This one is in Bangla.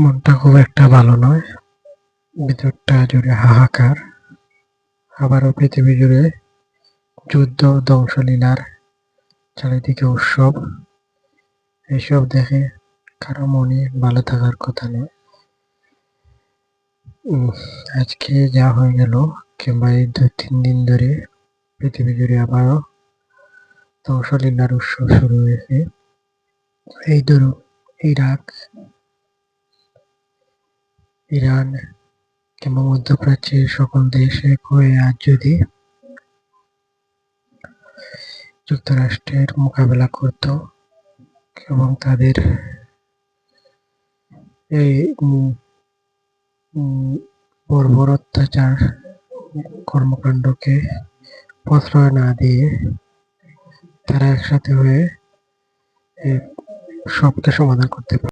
মনটা খুব একটা ভালো নয়। ভিতরটা জুড়ে হাহাকার। আবারও পৃথিবী জুড়ে যুদ্ধ, ধ্বংসলীলার, চারিদিকে উৎসব। এসব দেখে কারো মনে ভালো থাকার কথা নয়। আজকে যা হয়ে গেল, কিংবা এই ২-৩ দিন ধরে পৃথিবী জুড়ে আবারও ধ্বংসলীলার উৎসব শুরু হয়েছে। এই ধরুন ইরাক, ইরান কিংবা মধ্যপ্রাচ্যের সকল দেশ এক হয়ে আজ যদি যুক্তরাষ্ট্রের মোকাবেলা করত এবং তাদের এই বর্বর অত্যাচার কর্মকাণ্ডকে প্রশ্রয় না দিয়ে তারা একসাথে হয়ে সবকে সমাধান করতে পারে।